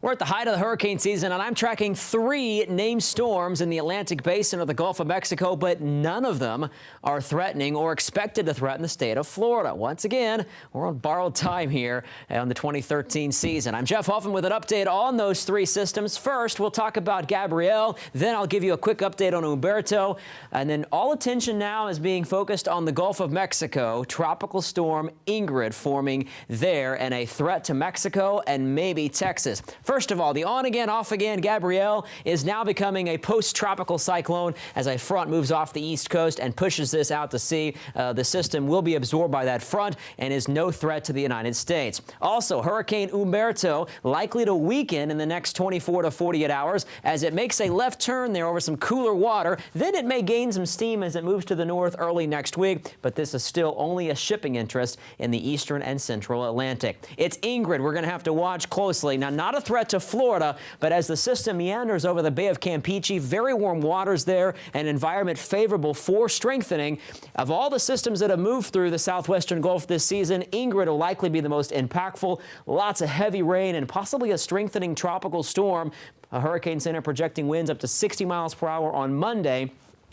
We're at the height of the hurricane season, and I'm tracking 3 named storms in the Atlantic basin of the Gulf of Mexico, but none of them are threatening or expected to threaten the state of Florida. Once again, we're on borrowed time here on the 2013 season. I'm Jeff Huffman with an update on those 3 systems. First, we'll talk about Gabrielle. Then I'll give you a quick update on Humberto. And then all attention now is being focused on the Gulf of Mexico. Tropical storm Ingrid forming there and a threat to Mexico and maybe Texas. First of all, the on-again, off-again Gabrielle is now becoming a post-tropical cyclone as a front moves off the east coast and pushes this out to sea. The system will be absorbed by that front and is no threat to the United States. Also, Hurricane Humberto likely to weaken in the next 24 to 48 hours as it makes a left turn there over some cooler water. Then it may gain some steam as it moves to the north early next week, but this is still only a shipping interest in the eastern and central Atlantic. It's Ingrid we're going to have to watch closely. Now, not a threat to Florida, but as the system meanders over the Bay of Campeche, very warm waters there, an environment favorable for strengthening. Of all the systems that have moved through the southwestern Gulf this season, Ingrid will likely be the most impactful. Lots of heavy rain and possibly a strengthening tropical storm. A hurricane center projecting winds up to 60 miles per hour on Monday,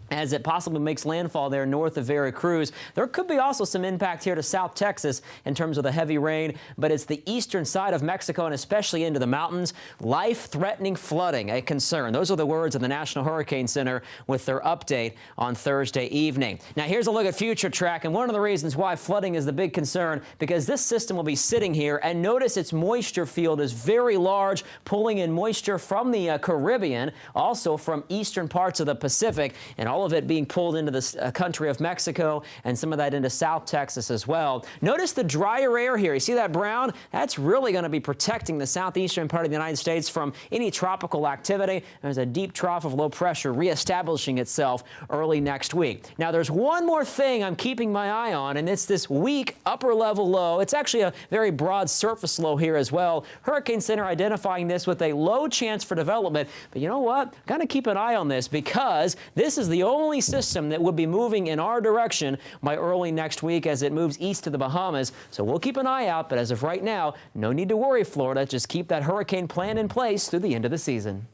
as it possibly makes landfall there north of Veracruz. There could be also some impact here to South Texas in terms of the heavy rain, but it's the eastern side of Mexico and especially into the mountains. Life-threatening flooding, a concern. Those are the words of the National Hurricane Center with their update on Thursday evening. Now, here's a look at FUTURETRACK, and one of the reasons why flooding is the big concern, because this system will be sitting here, and notice its moisture field is very large, pulling in moisture from the Caribbean, also from eastern parts of the Pacific, and all of it being pulled into the country of Mexico and some of that into South Texas as well. Notice the drier air here. You see that brown? That's really going to be protecting the southeastern part of the United States from any tropical activity. There's a deep trough of low pressure reestablishing itself early next week. Now, there's one more thing I'm keeping my eye on, and it's this weak upper level low. It's actually a very broad surface low here as well. Hurricane Center identifying this with a low chance for development. But you know what? Got to keep an eye on this because this is the only system that would be moving in our direction by early next week as it moves east to the Bahamas. So we'll keep an eye out, but as of right now, no need to worry, Florida. Just keep that hurricane plan in place through the end of the season.